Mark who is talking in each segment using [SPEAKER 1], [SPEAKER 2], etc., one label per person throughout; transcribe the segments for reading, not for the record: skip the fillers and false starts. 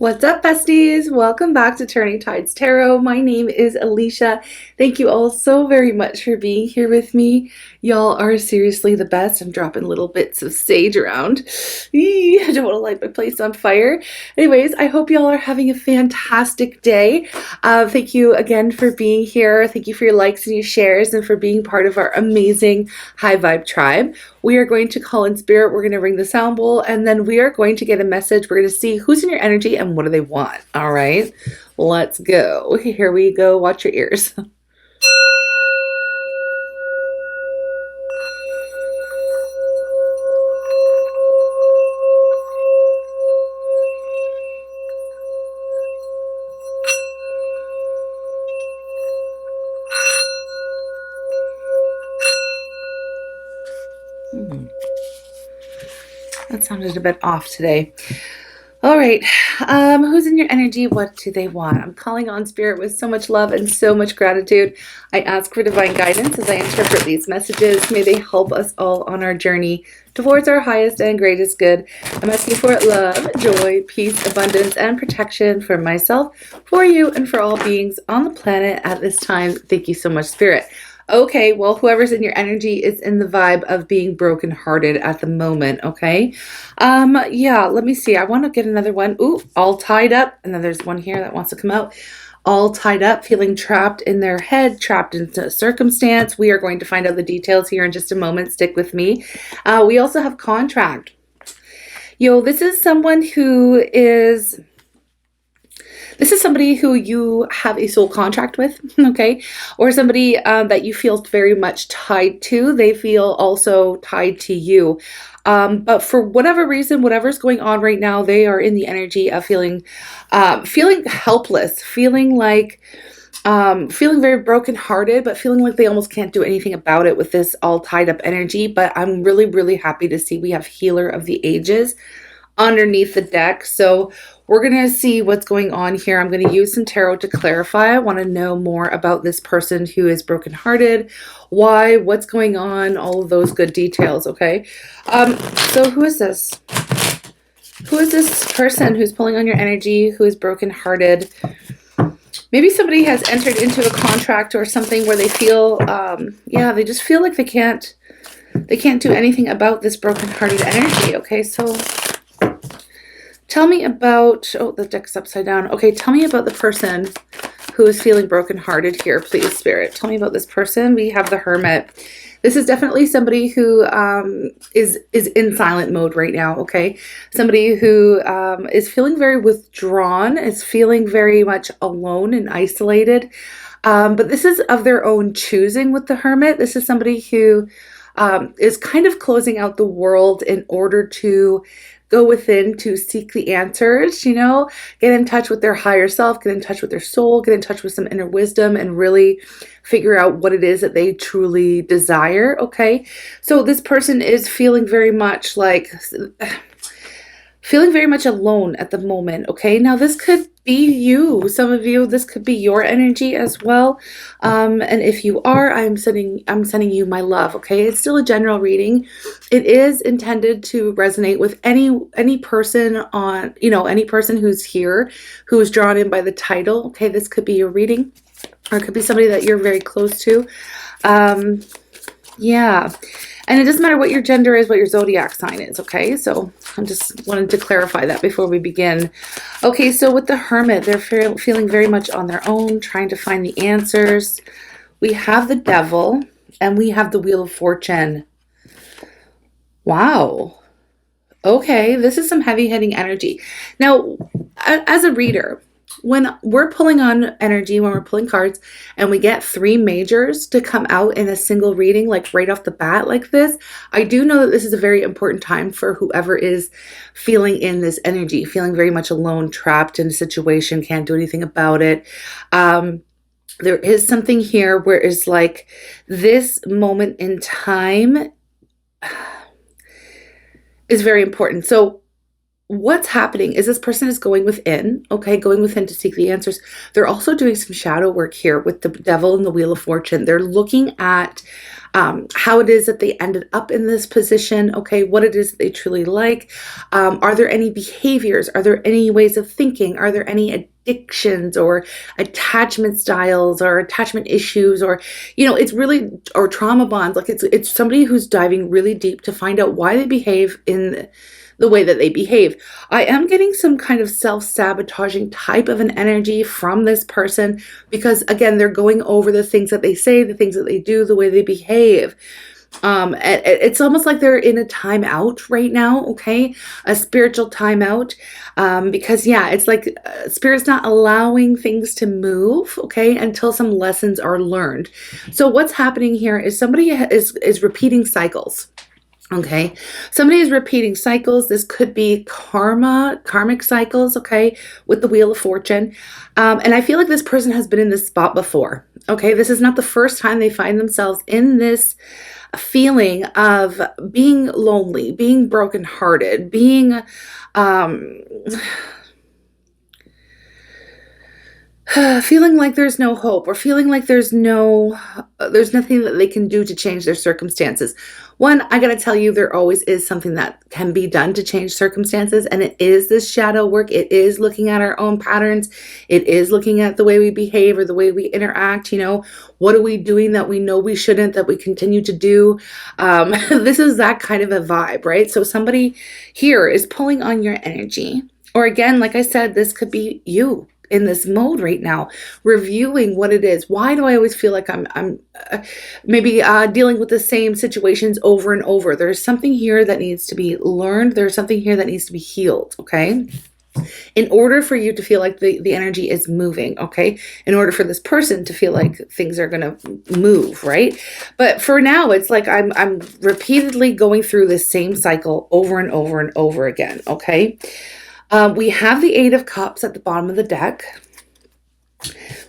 [SPEAKER 1] What's up, besties? Welcome back to Turning Tides Tarot. My name is Alicia. Thank you all so very much for being here with me. Y'all are seriously the best. I'm dropping little bits of sage around. I don't want to light my place on fire. Anyways, I hope y'all are having a fantastic day. Thank you again for being here. Thank you for your likes and your shares and for being part of our amazing high vibe tribe. We are going to call in spirit. We're going to ring the sound bowl, and then we are going to get a message. We're going to see who's in your energy and what do they want. All right, let's go. Here we go. Watch your ears. That sounded a bit off today. All right, who's in your energy? What do they want? I'm calling on spirit with so much love and so much gratitude. I ask for divine guidance as I interpret these messages. May they help us all on our journey towards our highest and greatest good. I'm asking for love, joy, peace, abundance, and protection for myself, for you, and for all beings on the planet at this time. Thank you so much, spirit. Okay, well, whoever's in your energy is in the vibe of being brokenhearted at the moment, okay? Yeah, let me see. I want to get another one. Ooh, all tied up. And then there's one here that wants to come out. All tied up, feeling trapped in their head, trapped into a circumstance. We are going to find out the details here in just a moment. Stick with me. We also have contract. This is someone who is... This is somebody who you have a soul contract with, okay? Or somebody that you feel very much tied to. They feel also tied to you. But for whatever reason, whatever's going on right now, they are in the energy of feeling helpless, feeling very brokenhearted, but feeling like they almost can't do anything about it with this all tied up energy. But I'm really, really happy to see we have Healer of the Ages underneath the deck. So we're going to see what's going on here. I'm going to use some tarot to clarify. I want to know more about this person who is brokenhearted, why, what's going on, all of those good details, okay? So who is this? Who is this person who's pulling on your energy, who is brokenhearted? Maybe somebody has entered into a contract or something where they feel, they just feel like they can't do anything about this brokenhearted energy, okay? So tell me about, oh, the deck's upside down. Okay, tell me about the person who is feeling brokenhearted here, please, Spirit. Tell me about this person. We have the Hermit. This is definitely somebody who is in silent mode right now, okay? Somebody who is feeling very withdrawn, is feeling very much alone and isolated. But this is of their own choosing with the Hermit. This is somebody who is kind of closing out the world in order to go within to seek the answers, get in touch with their higher self, get in touch with their soul, get in touch with some inner wisdom and really figure out what it is that they truly desire, okay? So this person is feeling very much alone at the moment, okay? Now this could be you. Some of you, this could be your energy as well. And if you are, I'm sending you my love, okay? It's still a general reading. It is intended to resonate with any person on, any person who's here, who is drawn in by the title, okay? This could be your reading, or it could be somebody that you're very close to. Yeah. And it doesn't matter what your gender is, what your zodiac sign is, okay? So I just wanted to clarify that before we begin. Okay, so with the Hermit, they're feeling very much on their own, trying to find the answers. We have the Devil, and we have the Wheel of Fortune. Wow. Okay, this is some heavy-hitting energy. Now, as a reader, when we're pulling on energy, when we're pulling cards, and we get 3 majors to come out in a single reading, like right off the bat like this, I do know that this is a very important time for whoever is feeling in this energy, feeling very much alone, trapped in a situation, can't do anything about it. There is something here where it's like this moment in time is very important. So what's happening is this person is going within, okay, going within to seek the answers. They're also doing some shadow work here with the Devil and the Wheel of Fortune. They're looking at how it is that they ended up in this position, okay, what it is that they truly like. Are there any behaviors? Are there any ways of thinking? Are there any addictions or attachment styles or attachment issues, or it's really, or trauma bonds? Like it's somebody who's diving really deep to find out why they behave in the way that they behave. I am getting some kind of self-sabotaging type of an energy from this person, because again, they're going over the things that they say, the things that they do, the way they behave. It's almost like they're in a timeout right now, okay? A spiritual timeout. Because yeah, it's like spirit's not allowing things to move, okay, until some lessons are learned. So what's happening here is somebody is repeating cycles. Okay, somebody is repeating cycles. This could be karmic cycles, okay, with the Wheel of Fortune. And I feel like this person has been in this spot before. Okay, this is not the first time they find themselves in this feeling of being lonely, being brokenhearted, being feeling like there's no hope, or feeling like there's nothing that they can do to change their circumstances. One, I gotta tell you, there always is something that can be done to change circumstances, and it is this shadow work. It is looking at our own patterns. It is looking at the way we behave or the way we interact. What are we doing that we know we shouldn't, that we continue to do? This is that kind of a vibe, right? So somebody here is pulling on your energy. Or again, like I said, this could be you in this mode right now, reviewing what it is. Why do I always feel like I'm maybe dealing with the same situations over and over? There's something here that needs to be learned. There's something here that needs to be healed, okay? In order for you to feel like the energy is moving, okay? In order for this person to feel like things are gonna move, right? But for now, it's like I'm repeatedly going through this same cycle over and over and over again, okay? We have the Eight of Cups at the bottom of the deck.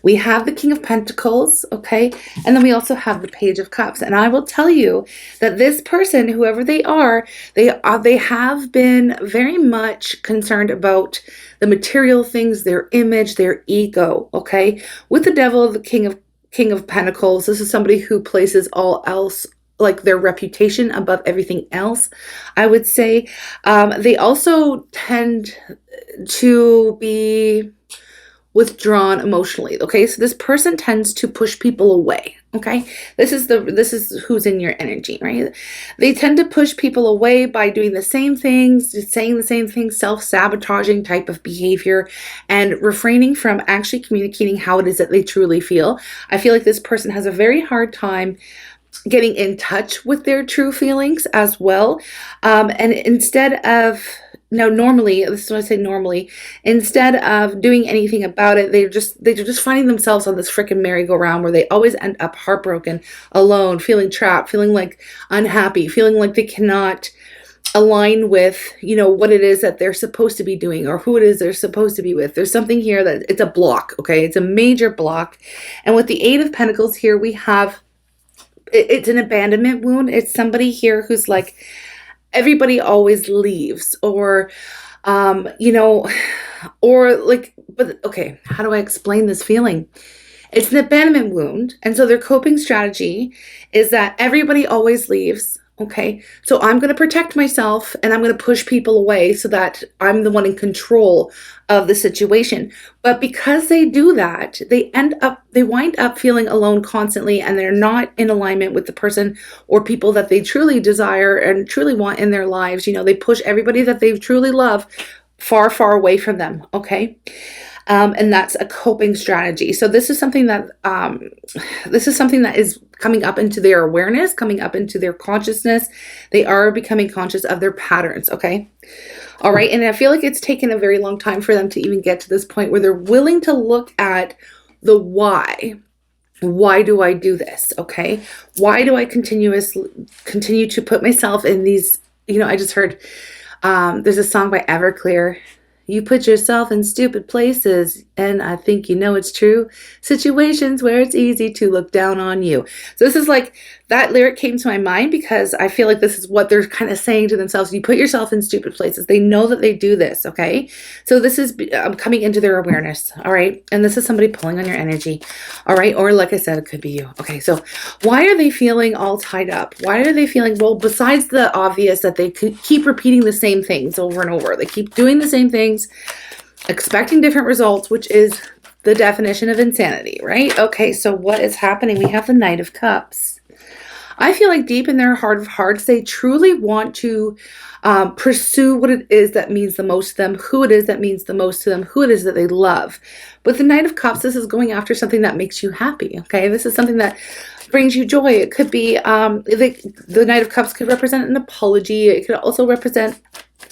[SPEAKER 1] We have the King of Pentacles, okay? And then we also have the Page of Cups. And I will tell you that this person, whoever they are, they have been very much concerned about the material things, their image, their ego, okay? With the Devil, the King of Pentacles, this is somebody who places all else, like their reputation, above everything else, I would say. They also tend to be withdrawn emotionally, okay? So this person tends to push people away, okay? This is who's in your energy, right? They tend to push people away by doing the same things, saying the same things, self-sabotaging type of behavior, and refraining from actually communicating how it is that they truly feel. I feel like this person has a very hard time getting in touch with their true feelings as well. And instead of, now normally, this is what I say normally, instead of doing anything about it, they're just finding themselves on this freaking merry-go-round where they always end up heartbroken, alone, feeling trapped, feeling like unhappy, feeling like they cannot align with, what it is that they're supposed to be doing or who it is they're supposed to be with. There's something here that it's a block, okay? It's a major block. And with the Eight of Pentacles here, we have, it's an abandonment wound. It's somebody here who's like, everybody always leaves, or, or like, but okay, how do I explain this feeling? It's an abandonment wound. And so their coping strategy is that everybody always leaves. Okay, so I'm going to protect myself and I'm going to push people away so that I'm the one in control of the situation. But because they do that, they wind up feeling alone constantly, and they're not in alignment with the person or people that they truly desire and truly want in their lives. They push everybody that they truly love far, far away from them. Okay. And that's a coping strategy. So this is something that is coming up into their awareness, coming up into their consciousness. They are becoming conscious of their patterns. Okay. All right. And I feel like it's taken a very long time for them to even get to this point where they're willing to look at the why. Why do I do this? Okay. Why do I continue to put myself in these, I just heard, there's a song by Everclear. You put yourself in stupid places, and I think you know it's true. Situations where it's easy to look down on you. So this is like, that lyric came to my mind because I feel like this is what they're kind of saying to themselves. You put yourself in stupid places. They know that they do this, okay? So this is coming into their awareness, all right? And this is somebody pulling on your energy, all right? Or like I said, it could be you. Okay, so why are they feeling all tied up? Why are they feeling, well, besides the obvious that they could keep repeating the same things over and over. They keep doing the same things, expecting different results, which is the definition of insanity, right? Okay, so what is happening? We have the Knight of Cups. I feel like deep in their heart of hearts, they truly want to pursue what it is that means the most to them, who it is that means the most to them, who it is that they love. With the Knight of Cups, this is going after something that makes you happy, okay? This is something that brings you joy. It could be, the Knight of Cups could represent an apology. It could also represent,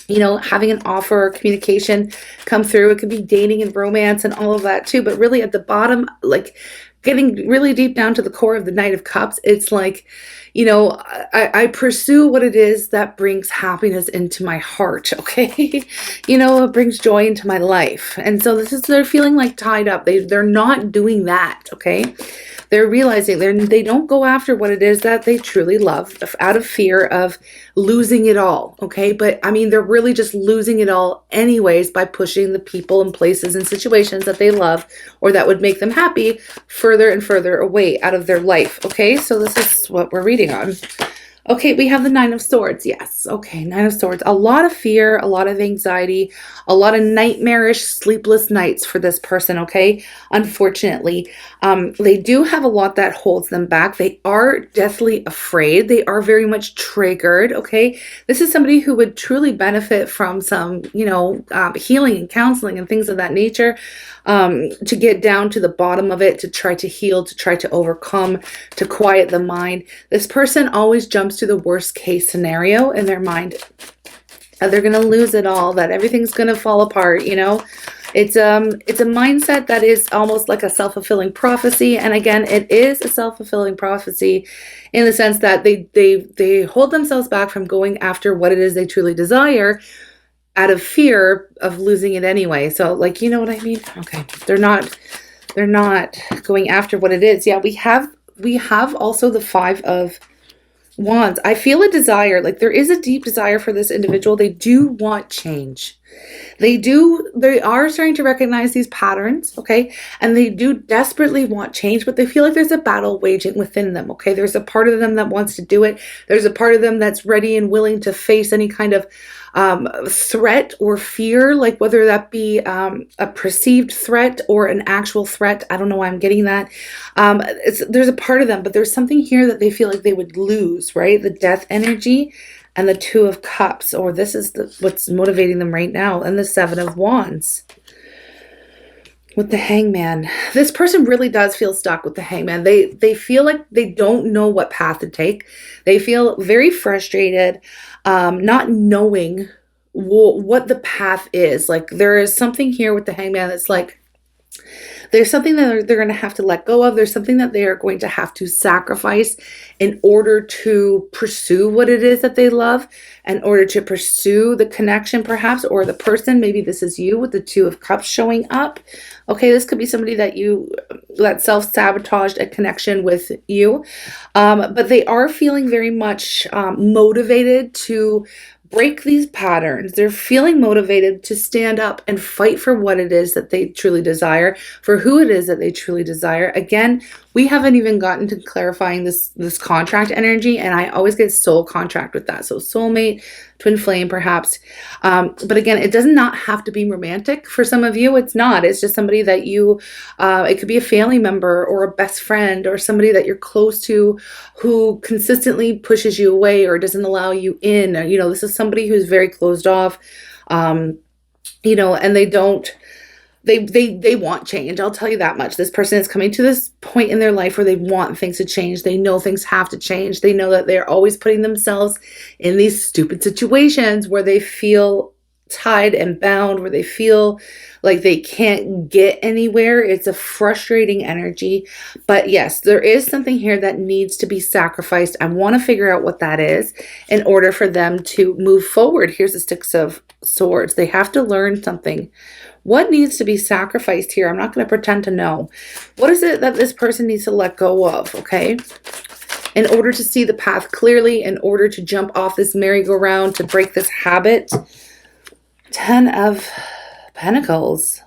[SPEAKER 1] you know, having an offer or communication come through. It could be dating and romance and all of that too. But really at the bottom, like getting really deep down to the core of the Knight of Cups, it's like, you know, I pursue what it is that brings happiness into my heart, okay? You know, it brings joy into my life. And so this is, they're feeling like tied up. They're not doing that, okay? They're realizing they don't go after what it is that they truly love out of fear of losing it all, okay? But I mean, they're really just losing it all anyways by pushing the people and places and situations that they love or that would make them happy further and further away out of their life, okay? So this is what we're reading on. Okay, we have the Nine of Swords. Yes. Okay, Nine of Swords. A lot of fear, a lot of anxiety, a lot of nightmarish, sleepless nights for this person, okay? Unfortunately, they do have a lot that holds them back. They are deathly afraid. They are very much triggered, okay? This is somebody who would truly benefit from some, you know, healing and counseling and things of that nature, to get down to the bottom of it, to try to heal, to try to overcome, to quiet the mind. This person always jumps to the worst case scenario in their mind. They're going to lose it all, that everything's going to fall apart, you know. It's a mindset that is almost like a self-fulfilling prophecy. And again, it is a self-fulfilling prophecy in the sense that they hold themselves back from going after what it is they truly desire out of fear of losing it anyway. So like, you know what I mean? Okay. They're not going after what it is. Yeah, we have also the Five of Wands. I feel a desire, like there is a deep desire for this individual. They do want change. They are starting to recognize these patterns, okay? And they do desperately want change, but they feel like there's a battle waging within them, okay? There's a part of them that wants to do it. There's a part of them that's ready and willing to face any kind of threat or fear, like whether that be a perceived threat or an actual threat. I don't know why I'm getting that. There's a part of them, but there's something here that they feel like they would lose, right? The death energy and the Two of Cups, or this is what's motivating them right now, and the Seven of Wands. With the Hangman, this person really does feel stuck with the Hangman. They feel like they don't know what path to take. They feel very frustrated, not knowing what the path is. Like there is something here with the Hangman that's like, there's something that they're going to have to let go of. There's something that they are going to have to sacrifice in order to pursue what it is that they love, in order to pursue the connection perhaps, or the person. Maybe this is you with the Two of Cups showing up. Okay, this could be somebody that self-sabotaged a connection with you. But they are feeling very much motivated to break these patterns. They're feeling motivated to stand up and fight for what it is that they truly desire, for who it is that they truly desire. Again, we haven't even gotten to clarifying this contract energy, and I always get soul contract with that. So soulmate, twin flame, perhaps. But again, it does not have to be romantic. For some of you, it's not. It's just somebody that you, it could be a family member or a best friend or somebody that you're close to who consistently pushes you away or doesn't allow you in. You know, this is somebody who's very closed off, you know, and they want change. I'll tell you that much. This person is coming to this point in their life where they want things to change. They know things have to change. They know that they're always putting themselves in these stupid situations where they feel tied and bound, where they feel like they can't get anywhere. It's a frustrating energy. But yes, there is something here that needs to be sacrificed. I want to figure out what that is in order for them to move forward. Here's the Six of Swords. They have to learn something. What needs to be sacrificed here? I'm not going to pretend to know. What is it that this person needs to let go of, okay? In order to see the path clearly, in order to jump off this merry-go-round, to break this habit. 10 of Pentacles.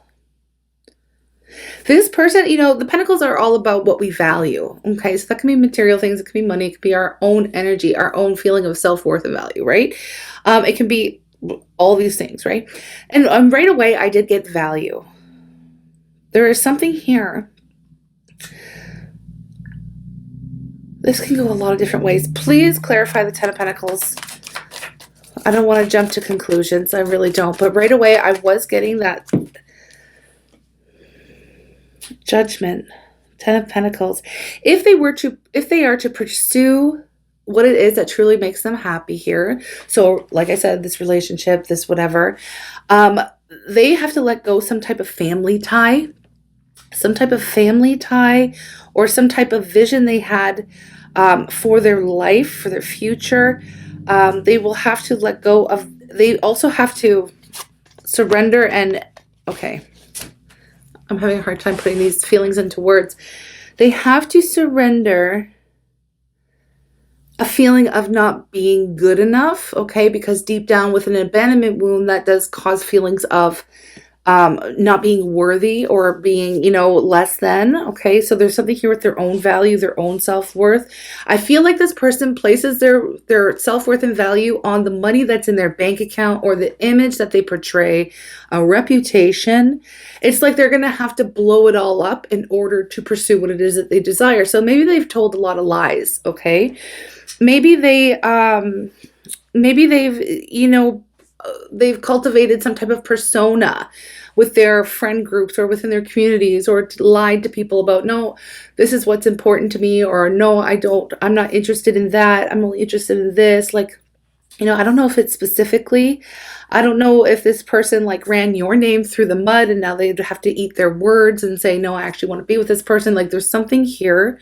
[SPEAKER 1] This person, you know, the Pentacles are all about what we value, okay? So that can be material things, it can be money, it can be our own energy, our own feeling of self-worth and value, right? It can be all these things, right? And right away, I did get value. There is something here. This can go a lot of different ways. Please clarify the 10 of Pentacles. I don't want to jump to conclusions. I really don't. But right away, I was getting that Judgment. 10 of Pentacles. If they are to pursue what it is that truly makes them happy here. So like I said, this relationship, this whatever, they have to let go some type of family tie. Some type of family tie or some type of vision they had for their life, for their future. They will have to let go of, they also have to surrender and, okay, I'm having a hard time putting these feelings into words. They have to surrender a feeling of not being good enough, okay, because deep down with an abandonment wound, that does cause feelings of not being worthy or being, you know, less than, okay? So there's something here with their own value, their own self-worth. I feel like this person places their self-worth and value on the money that's in their bank account or the image that they portray, a reputation. It's like they're going to have to blow it all up in order to pursue what it is that they desire. So maybe they've told a lot of lies, okay? Maybe they've, you know, they've cultivated some type of persona with their friend groups or within their communities, or lied to people about, no, this is what's important to me, or no, I'm not interested in that. I'm only interested in this. Like, you know, I don't know if it's specifically, I don't know if this person like ran your name through the mud and now they'd have to eat their words and say, no, I actually want to be with this person. Like there's something here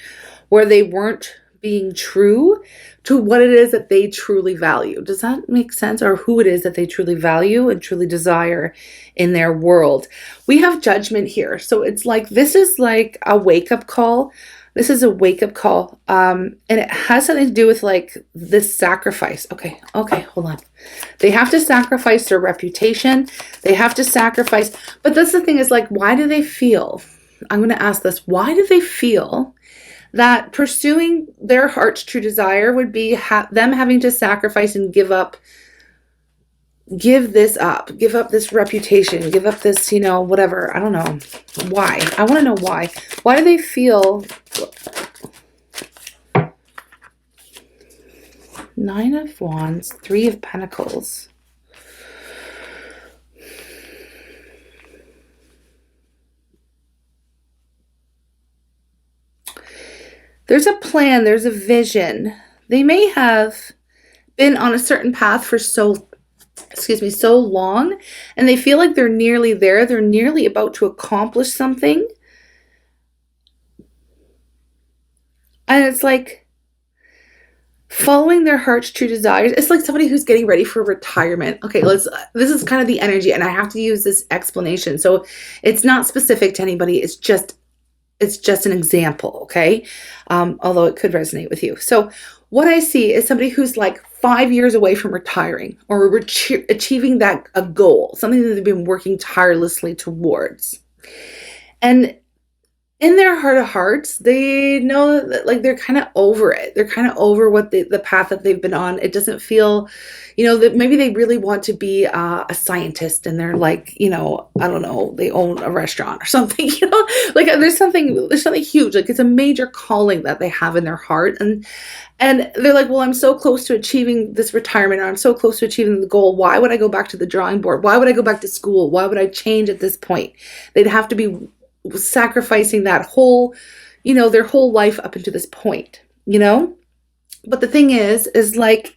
[SPEAKER 1] where they weren't being true to what it is that they truly value. Does that make sense? Or who it is that they truly value and truly desire in their world. We have Judgment here. So it's like, this is like a wake-up call. This is a wake-up call. And it has something to do with like this sacrifice. Okay, hold on. They have to sacrifice their reputation. They have to sacrifice. But that's the thing is like, why do they feel? I'm going to ask this. Why do they feel that pursuing their heart's true desire would be them having to sacrifice and give up this reputation, give up this, you know, whatever. I don't know why. I want to know why. Why do they feel? 9 of Wands, 3 of Pentacles. There's a plan, there's a vision. They may have been on a certain path for so long, and they feel like they're nearly there. They're nearly about to accomplish something. And it's like following their heart's true desires. It's like somebody who's getting ready for retirement. Okay, this is kind of the energy, and I have to use this explanation. So it's not specific to anybody. It's just an example, okay? Although it could resonate with you. So what I see is somebody who's like 5 years away from retiring or achieving a goal, something that they've been working tirelessly towards. And in their heart of hearts, they know that like they're kind of over it. They're kind of over what the path that they've been on. It doesn't feel, you know, that maybe they really want to be a scientist, and they're like, you know, I don't know, they own a restaurant or something, you know, like there's something huge. Like it's a major calling that they have in their heart. And they're like, well, I'm so close to achieving this retirement. Or I'm so close to achieving the goal. Why would I go back to the drawing board? Why would I go back to school? Why would I change at this point? They'd have to be sacrificing that whole, you know, their whole life up into this point, you know? But the thing is like,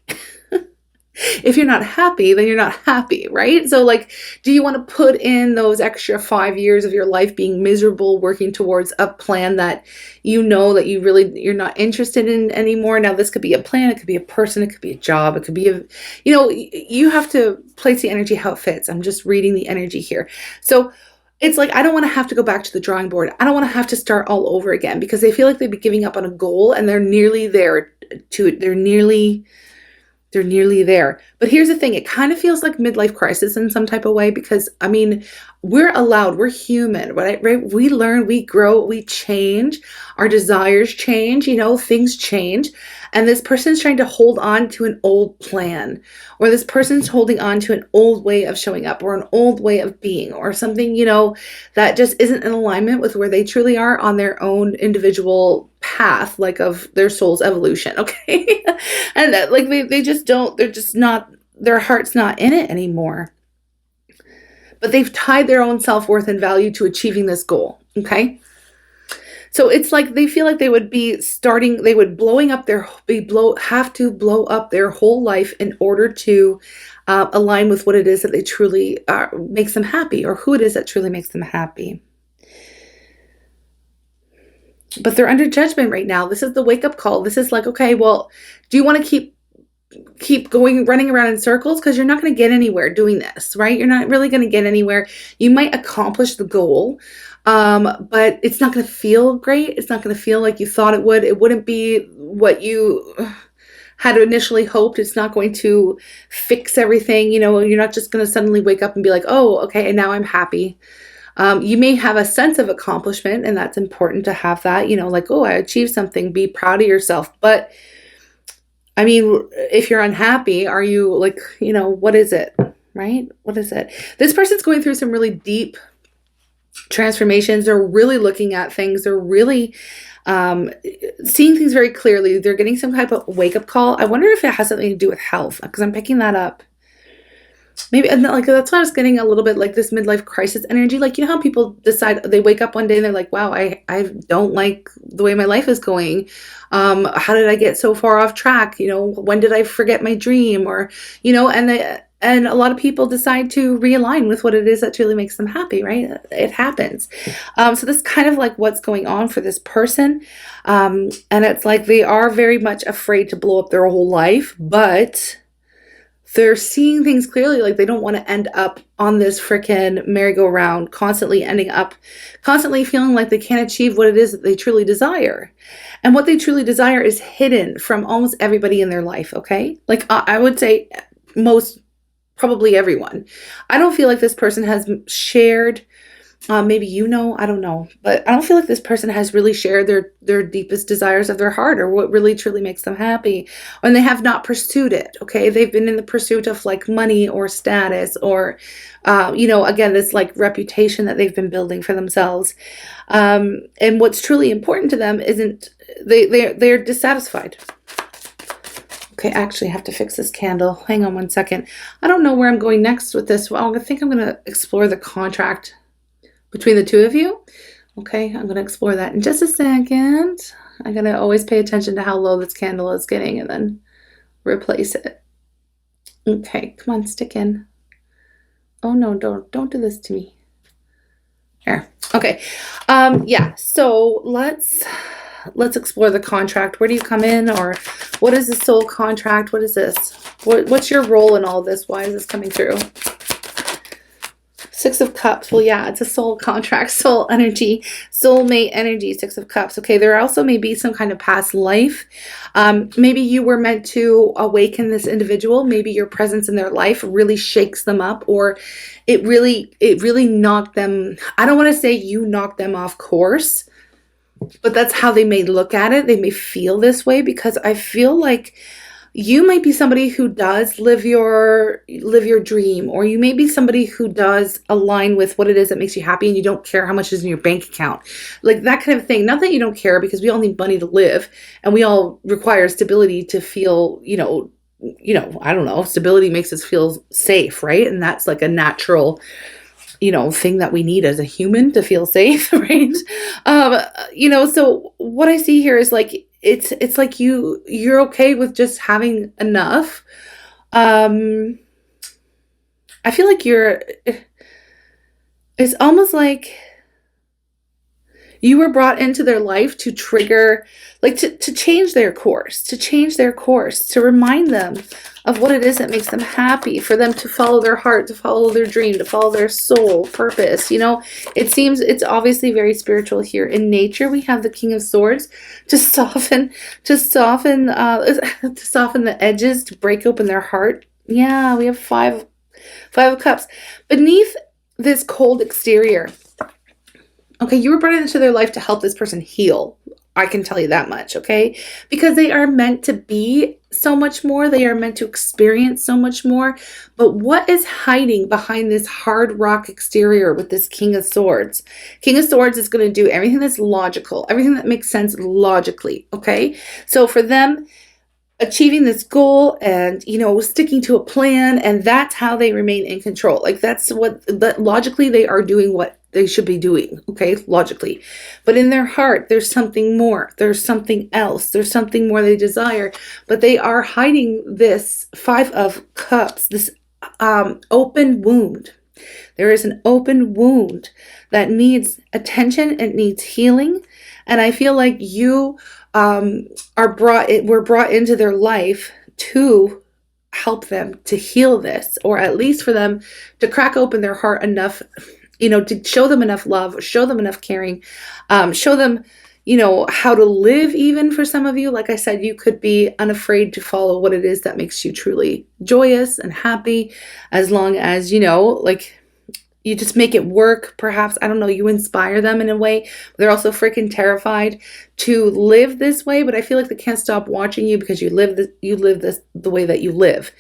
[SPEAKER 1] If you're not happy, then you're not happy, right? So like, do you want to put in those extra 5 years of your life being miserable, working towards a plan that you know that you're not interested in anymore? Now, this could be a plan, it could be a person, it could be a job, it could be you have to place the energy how it fits. I'm just reading the energy here. So it's like, I don't want to have to go back to the drawing board. I don't want to have to start all over again because they feel like they'd be giving up on a goal and they're nearly there to it. They're nearly there. But here's the thing, it kind of feels like midlife crisis in some type of way because, I mean, we're human, right? We learn, we grow, we change, our desires change, things change. And this person's trying to hold on to an old plan, or this person's holding on to an old way of showing up, or an old way of being, or something, that just isn't in alignment with where they truly are on their own individual path, like of their soul's evolution. Okay. And that, like, they just don't, they're just not, their heart's not in it anymore. But they've tied their own self-worth and value to achieving this goal. Okay. So it's like they feel like they would have to blow up their whole life in order to align with what it is that they truly makes them happy, or who it is that truly makes them happy. But they're under judgment right now. This is the wake-up call. This is like, okay, well, do you want to keep running around in circles? Because you're not going to get anywhere doing this, right? You're not really going to get anywhere. You might accomplish the goal, but it's not going to feel great. It's not going to feel like you thought it would. It wouldn't be what you had initially hoped. It's not going to fix everything. You're not just going to suddenly wake up and be like, oh, okay, and now I'm happy. You may have a sense of accomplishment, and that's important to have that, like, oh, I achieved something, be proud of yourself. But I mean, if you're unhappy, are you like, what is it, right? What is it? This person's going through some really deep transformations. They're really looking at things. They're really seeing things very clearly. They're getting some type of wake-up call. I wonder if it has something to do with health, because I'm picking that up. Maybe, and like, that's why I was getting a little bit like this midlife crisis energy. Like, how people decide, they wake up one day and they're like, wow, I don't like the way my life is going. How did I get so far off track? When did I forget my dream? Or, and a lot of people decide to realign with what it is that truly makes them happy, right? It happens. So this is kind of like what's going on for this person. And it's like they are very much afraid to blow up their whole life, but they're seeing things clearly. Like, they don't want to end up on this freaking merry-go-round, constantly feeling like they can't achieve what it is that they truly desire. And what they truly desire is hidden from almost everybody in their life, okay? Like, I would say probably everyone. I don't feel like this person has shared, maybe I don't know, but I don't feel like this person has really shared their deepest desires of their heart, or what really truly makes them happy, and they have not pursued it. Okay, they've been in the pursuit of like money or status, or again, this like reputation that they've been building for themselves, and what's truly important to them isn't, they're dissatisfied. Okay, I actually have to fix this candle. Hang on one second. I don't know where I'm going next with this. Well, I think I'm going to explore the contract between the two of you. Okay, I'm going to explore that in just a second. I'm going to always pay attention to how low this candle is getting and then replace it. Okay, come on, stick in. Oh no, don't do this to me. Here. Okay. Yeah, so let's explore the contract. Where do you come in, or what is the soul contract? What is this? What's your role in all this? Why is this coming through? Six of Cups. Well, yeah, it's a soul contract, soul energy, soulmate energy, Six of Cups. Okay, there also may be some kind of past life. Maybe you were meant to awaken this individual. Maybe your presence in their life really shakes them up, or it really knocked them. I don't want to say you knocked them off course, but that's how they may look at it. They may feel this way, because I feel like you might be somebody who does live your dream, or you may be somebody who does align with what it is that makes you happy, and you don't care how much is in your bank account, like that kind of thing. Not that you don't care, because we all need money to live, and we all require stability to feel, I don't know, stability makes us feel safe, right? And that's like a natural, thing that we need as a human, to feel safe, right? So what I see here is like, it's like you're okay with just having enough, Um, I feel like it's almost like you were brought into their life to trigger, like to change their course, to remind them of what it is that makes them happy, for them to follow their heart, to follow their dream, to follow their soul purpose. It seems it's obviously very spiritual here. In nature, we have the King of Swords to soften, to soften the edges, to break open their heart. Yeah, we have five of cups. Beneath this cold exterior, okay, you were brought into their life to help this person heal. I can tell you that much, okay? Because they are meant to be so much more. They are meant to experience so much more. But what is hiding behind this hard rock exterior with this King of Swords? King of Swords is going to do everything that's logical, everything that makes sense logically, okay? So for them, achieving this goal and sticking to a plan, and that's how they remain in control. Like that logically they are doing what they should be doing, okay, logically. But in their heart, there's something more, there's something else, there's something more they desire, but they are hiding this Five of Cups, this open wound. There is an open wound that needs attention, it needs healing. And I feel like you were brought into their life to help them to heal this, or at least for them to crack open their heart enough, to show them enough love, show them enough caring, show them, how to live. Even for some of you, like I said, you could be unafraid to follow what it is that makes you truly joyous and happy, as long as, like, you just make it work. Perhaps, I don't know, you inspire them in a way. They're also freaking terrified to live this way, but I feel like they can't stop watching you because you live this the way that you live.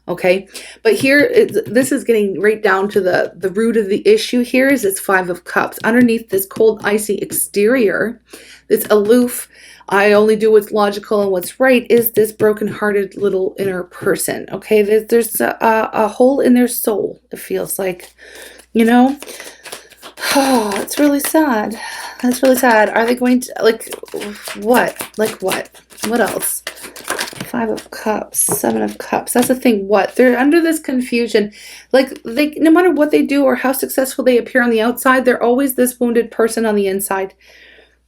[SPEAKER 1] Okay, but here, this is getting right down to the root of the issue. Here is this Five of Cups. Underneath this cold, icy exterior, this aloof, I only do what's logical and what's right, is this broken-hearted little inner person. Okay, there's a hole in their soul, it feels like. Oh, it's really sad. That's really sad. Are they going to, like, what? Like, what? What else? Five of Cups, Seven of Cups. That's the thing. What? They're under this confusion. Like, no matter what they do or how successful they appear on the outside, they're always this wounded person on the inside.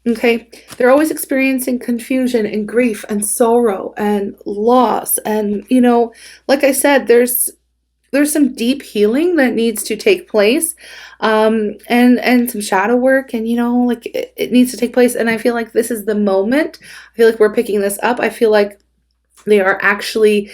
[SPEAKER 1] Okay? They're always experiencing confusion and grief and sorrow and loss. And, like I said, there's some deep healing that needs to take place, and some shadow work, and like it needs to take place. And I feel like this is the moment. I feel like we're picking this up. I feel like they are actually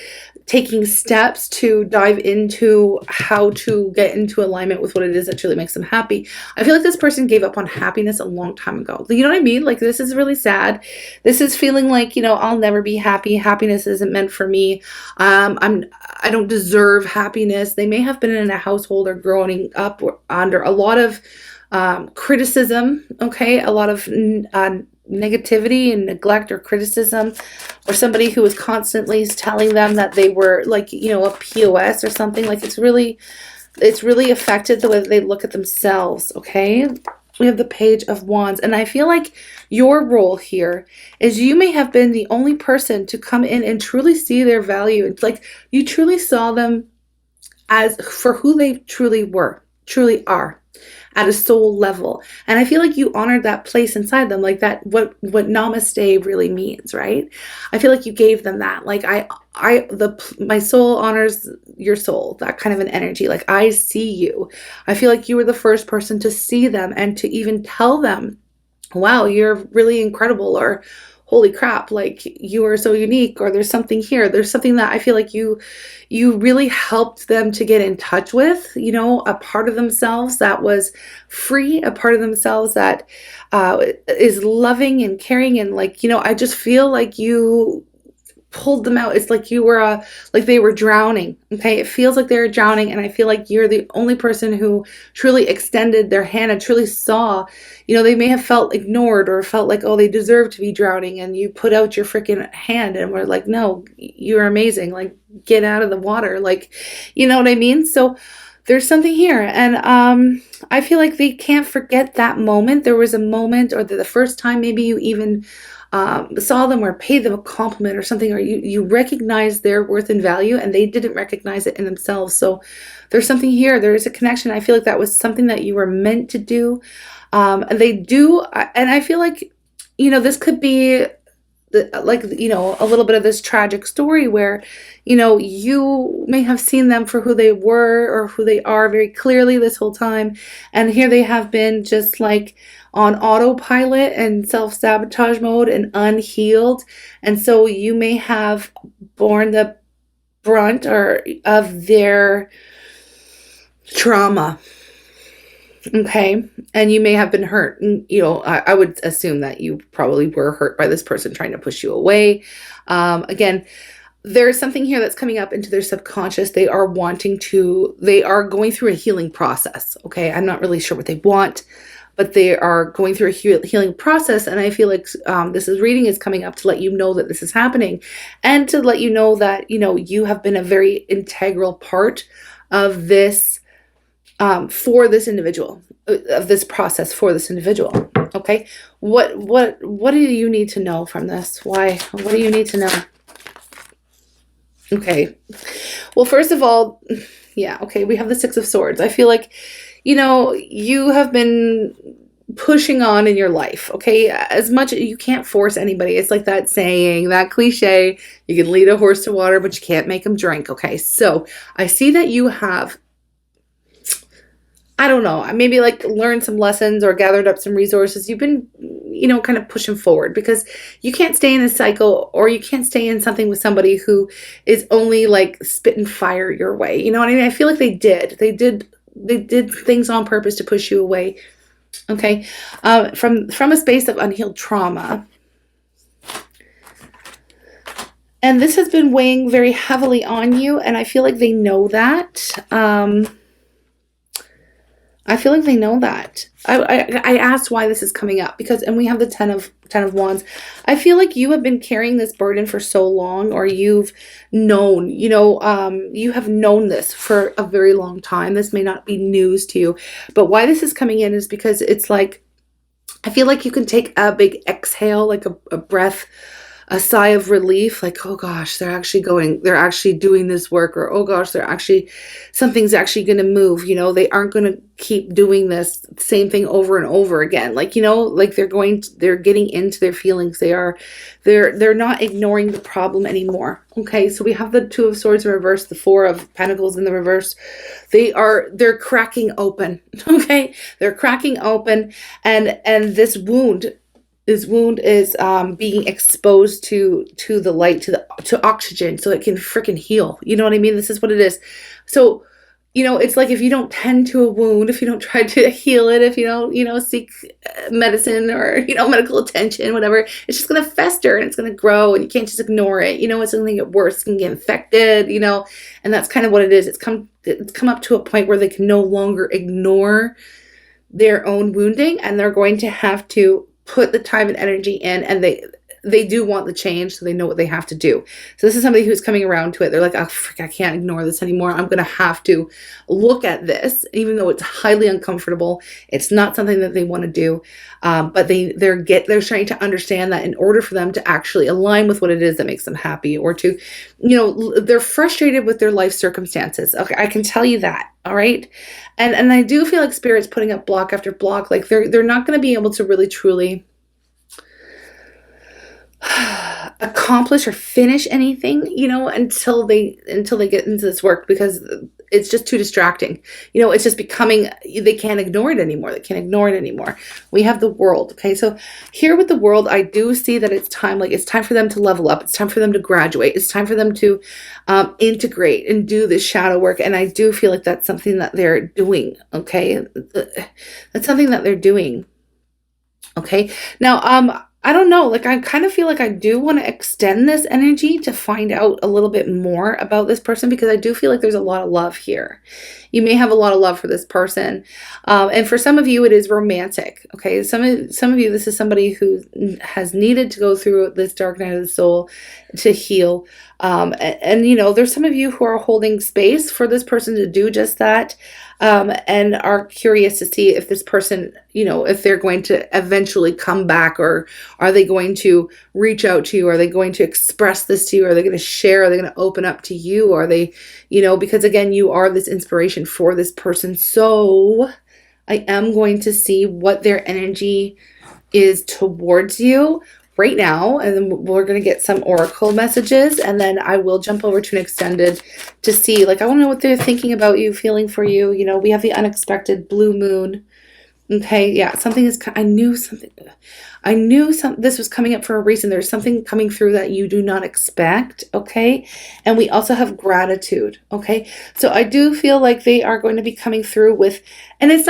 [SPEAKER 1] taking steps to dive into how to get into alignment with what it is that truly makes them happy. I feel like this person gave up on happiness a long time ago. You know what I mean? Like, this is really sad. This is feeling like, I'll never be happy. Happiness isn't meant for me. I don't deserve happiness. They may have been in a household or growing up under a lot of criticism, okay? A lot of negativity and neglect or criticism, or somebody who was constantly telling them that they were like, a POS or something. Like, it's really affected the way that they look at themselves, okay? We have the Page of Wands, and I feel like your role here is you may have been the only person to come in and truly see their value. It's like you truly saw them as for who they truly are, at a soul level. And I feel like you honored that place inside them, like that, what namaste really means, right? I feel like you gave them that. Like, my soul honors your soul, that kind of an energy. Like, I see you. I feel like you were the first person to see them and to even tell them, wow, you're really incredible, or holy crap, like, you are so unique, or there's something here. There's something that I feel like you really helped them to get in touch with, a part of themselves that was free, a part of themselves that is loving and caring. And like, I just feel like you pulled them out. It's like you were like they were drowning. Okay, it feels like they were drowning, and I feel like you're the only person who truly extended their hand and truly saw. They may have felt ignored or felt like, oh, they deserve to be drowning, and you put out your freaking hand and we're like, no, you're amazing. Like, get out of the water. Like, you know what I mean? So there's something here, and I feel like they can't forget that moment. There was a moment, or the first time maybe you even saw them or paid them a compliment or something, or you recognize their worth and value and they didn't recognize it in themselves. So there's something here. There is a connection. I feel like that was something that you were meant to do. And they do. And I feel like, this could be like, a little bit of this tragic story where, you may have seen them for who they were or who they are very clearly this whole time. And here they have been just like on autopilot and self-sabotage mode and unhealed. And so you may have borne the brunt of their trauma. Okay. And you may have been hurt. And, I would assume that you probably were hurt by this person trying to push you away. Again, there's something here that's coming up into their subconscious. They are going through a healing process. Okay. I'm not really sure what they want, but they are going through a healing process. And I feel like reading is coming up to let you know that this is happening and to let you know that, you have been a very integral part of this for this individual, of this process for this individual. Okay. What do you need to know from this? Why? What do you need to know? Okay. Well, first of all, yeah. Okay. We have the Six of Swords. I feel like, you have been pushing on in your life. Okay. As much, you can't force anybody. It's like that saying, that cliche, you can lead a horse to water, but you can't make him drink. Okay. So I see that you have, I don't know, maybe like learned some lessons or gathered up some resources. You've been, kind of pushing forward because you can't stay in a cycle or you can't stay in something with somebody who is only like spitting fire your way. You know what I mean? I feel like they did things on purpose to push you away. Okay. From a space of unhealed trauma. And this has been weighing very heavily on you. And I feel like they know that. I feel like they know that. I asked why this is coming up and we have the Ten of Wands. I feel like you have been carrying this burden for so long, or you've known, you have known this for a very long time. This may not be news to you, but why this is coming in is because it's like, I feel like you can take a big exhale, like a breath, a sigh of relief, like, oh gosh, they're actually doing this work, or oh gosh, something's actually going to move. They aren't going to keep doing this same thing over and over again. Like, like they're getting into their feelings. They're not ignoring the problem anymore. Okay. So we have the Two of Swords in reverse, the Four of Pentacles in the reverse. They're cracking open. Okay. They're cracking open, and this wound is being exposed to the light, to oxygen, so it can freaking heal. You know what I mean? This is what it is. So, it's like if you don't tend to a wound, if you don't try to heal it, if you don't, seek medicine or, medical attention, whatever, it's just going to fester and it's going to grow, and you can't just ignore it. It's going to get worse, it can get infected, and that's kind of what it is. It's come up to a point where they can no longer ignore their own wounding, and they're going to have to put the time and energy in, and they do want the change, so they know what they have to do. So this is somebody who's coming around to it. They're like, oh, frick, I can't ignore this anymore. I'm going to have to look at this, even though it's highly uncomfortable. It's not something that they want to do, but they're trying to understand that in order for them to actually align with what it is that makes them happy, or to, they're frustrated with their life circumstances. Okay, I can tell you that. All right. And I do feel like Spirit's putting up block after block. Like they're not going to be able to really truly accomplish or finish anything, until they get into this work, because it's just too distracting. It's just becoming, they can't ignore it anymore. We have the World. Okay. So here with the World, I do see that it's time for them to level up. It's time for them to graduate. It's time for them to integrate and do this shadow work. And I do feel like that's something that they're doing. Okay. That's something that they're doing. Okay. Now, I don't know, like I kind of feel like I do want to extend this energy to find out a little bit more about this person, because I do feel like there's a lot of love here. You may have a lot of love for this person. And for some of you, it is romantic. Okay. Some of you, this is somebody who has needed to go through this dark night of the soul to heal. And there's some of you who are holding space for this person to do just that. and are curious to see if this person, if they're going to eventually come back, or are they going to reach out to you? Are they going to express this to you? Are they going to share? Are they going to open up to you? Are they, because again, you are this inspiration for this person. So I am going to see what their energy is towards you right now, and then we're going to get some oracle messages, and then I will jump over to an extended to see, I want to know what they're thinking about you, feeling for you. We have the unexpected blue moon. Okay, yeah, something is, I knew this was coming up for a reason. There's something coming through that you do not expect, okay? And we also have gratitude, okay? So I do feel like they are going to be coming through with, and it's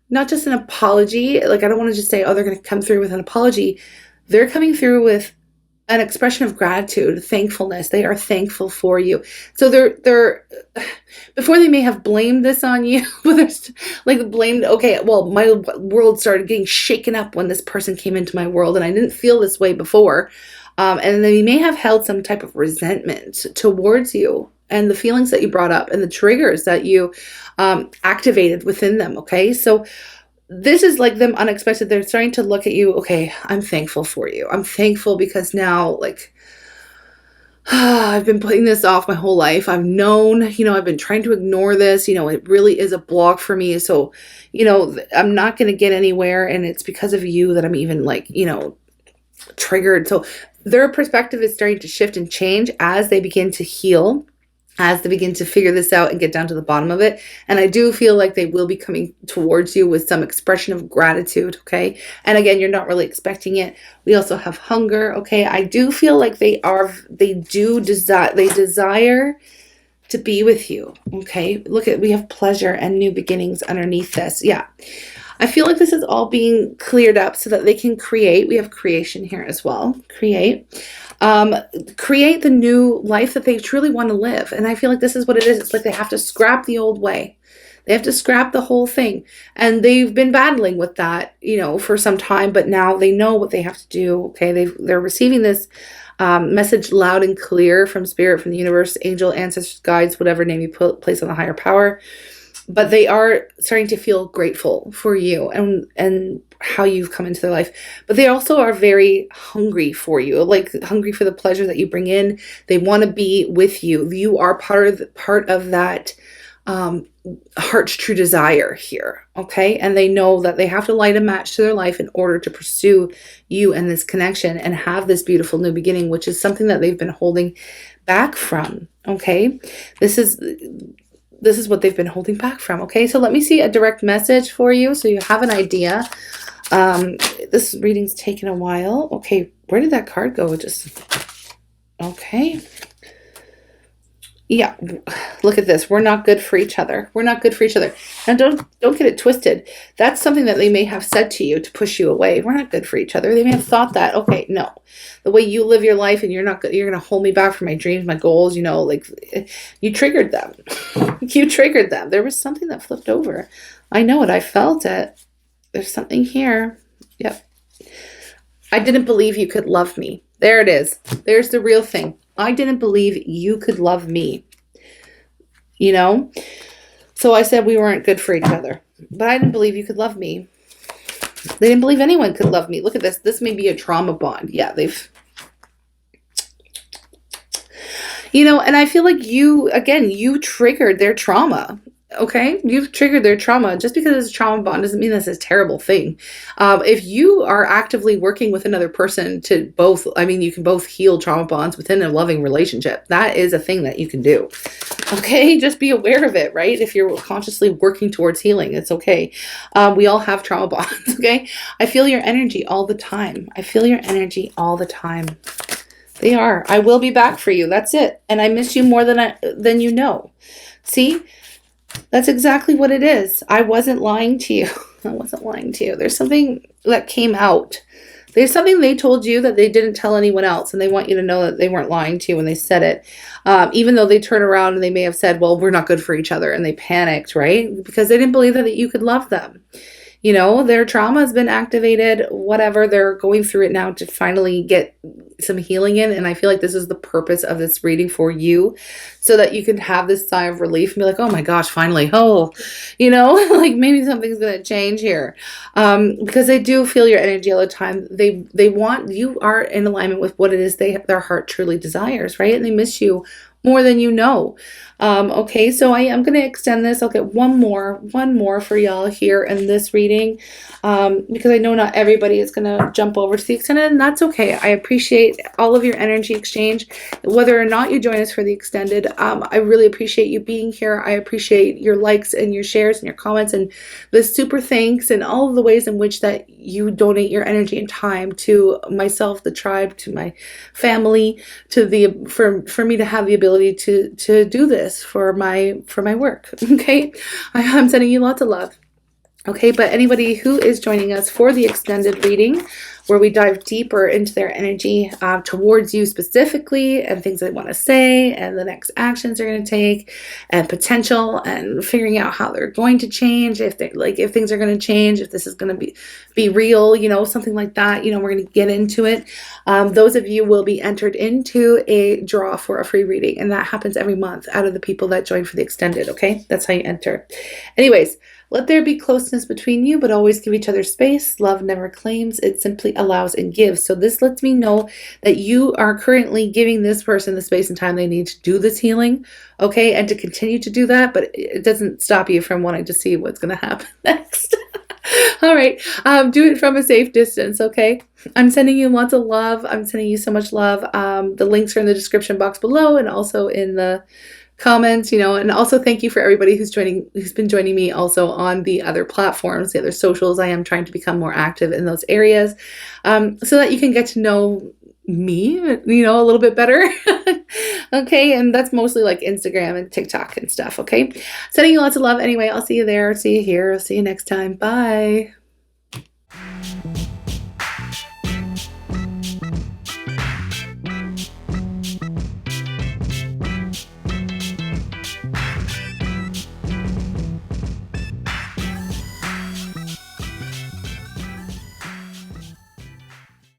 [SPEAKER 1] not just an apology. I don't want to just say, oh, they're going to come through with an apology. They're coming through with an expression of gratitude, thankfulness. They are thankful for you. So they're before they may have blamed this on you, blamed, okay, well, my world started getting shaken up when this person came into my world, and I didn't feel this way before. And they may have held some type of resentment towards you and the feelings that you brought up and the triggers that you activated within them, okay? So this is them unexpected. They're starting to look at you. Okay, I'm thankful for you. I'm thankful because now, I've been putting this off my whole life. I've known, I've been trying to ignore this. It really is a block for me. So, I'm not going to get anywhere. And it's because of you that I'm even triggered. So their perspective is starting to shift and change as they begin to heal, as they begin to figure this out and get down to the bottom of it. And I do feel like they will be coming towards you with some expression of gratitude, okay? And again, you're not really expecting it. We also have hunger, okay? I do feel like they desire to be with you, okay? We have pleasure and new beginnings underneath this. Yeah. I feel like this is all being cleared up so that they can create. We have creation here as well. Create the new life that they truly want to live. And I feel like this is what it is. It's they have to scrap the old way. They have to scrap the whole thing. And they've been battling with that, for some time, but now they know what they have to do. Okay. They're receiving this message loud and clear from spirit, from the universe, angel, ancestors, guides, whatever name you place on the higher power. But they are starting to feel grateful for you and how you've come into their life. But they also are very hungry for you, hungry for the pleasure that you bring in. They want to be with you. You are part of that heart's true desire here, okay? And they know that they have to light a match to their life in order to pursue you and this connection and have this beautiful new beginning, which is something that they've been holding back from, okay? This is what they've been holding back from, okay? So let me see a direct message for you so you have an idea. This reading's taken a while. Okay, where did that card go? Okay. Yeah, look at this. We're not good for each other. We're not good for each other. And don't get it twisted. That's something that they may have said to you to push you away. We're not good for each other. They may have thought that, okay, no. The way you live your life and you're going to hold me back from my dreams, my goals, you triggered them. You triggered them. There was something that flipped over. I know it. I felt it. There's something here. Yep. I didn't believe you could love me. There it is. There's the real thing. I didn't believe you could love me. So I said we weren't good for each other. But I didn't believe you could love me. They didn't believe anyone could love me. Look at this. This may be a trauma bond. Yeah, and I feel like you triggered their trauma. Okay, you've triggered their trauma. Just because it's a trauma bond doesn't mean that's a terrible thing. If you are actively working with another person to you can both heal trauma bonds within a loving relationship. That is a thing that you can do. Okay, just be aware of it, right? If you're consciously working towards healing, it's okay. We all have trauma bonds, okay? I feel your energy all the time. I feel your energy all the time. They are. I will be back for you. That's it. And I miss you more than you know. See? That's exactly what it is. I wasn't lying to you. I wasn't lying to you. There's something that came out. There's something they told you that they didn't tell anyone else, and they want you to know that they weren't lying to you when they said it. Even though they turn around and they may have said, well, we're not good for each other, and they panicked, right? Because they didn't believe that you could love them. You know, their trauma has been activated, whatever. They're going through it now to finally get some healing in. And I feel like this is the purpose of this reading for you, so that you can have this sigh of relief and be like, oh my gosh, finally, oh, you know, like maybe something's going to change here. Because they do feel your energy all the time. They want, you are in alignment with what it is their heart truly desires, right? And they miss you more than you know. Okay, so I am going to extend this. I'll get one more for y'all here in this reading, because I know not everybody is going to jump over to the extended, and that's okay. I appreciate all of your energy exchange, whether or not you join us for the extended. I really appreciate you being here. I appreciate your likes and your shares and your comments and the super thanks and all of the ways in which that you donate your energy and time to myself, the tribe, to my family, to the for me to have the ability to do this for my work. Okay, I'm sending you lots of love. Okay, but anybody who is joining us for the extended reading, where we dive deeper into their energy towards you specifically, and things they want to say, and the next actions they're going to take, and potential, and figuring out how they're going to change, if things are going to change, if this is going to be real, you know, something like that. You know, we're going to get into it. Those of you will be entered into a draw for a free reading, and that happens every month out of the people that join for the extended. Okay, that's how you enter. Anyways. Let there be closeness between you, but always give each other space. Love never claims, it simply allows and gives. So this lets me know that you are currently giving this person the space and time they need to do this healing, okay, and to continue to do that, but it doesn't stop you from wanting to see what's going to happen next. All right, do it from a safe distance, okay? I'm sending you lots of love. I'm sending you so much love. The links are in the description box below and also in the comments, you know, and also thank you for everybody who's been joining me also on the other platforms, the other socials. I am trying to become more active in those areas, so that you can get to know me, you know, a little bit better. Okay, and that's mostly like Instagram and TikTok and stuff. Okay, sending you lots of love. Anyway, I'll see you there, see you here, see you next time. Bye.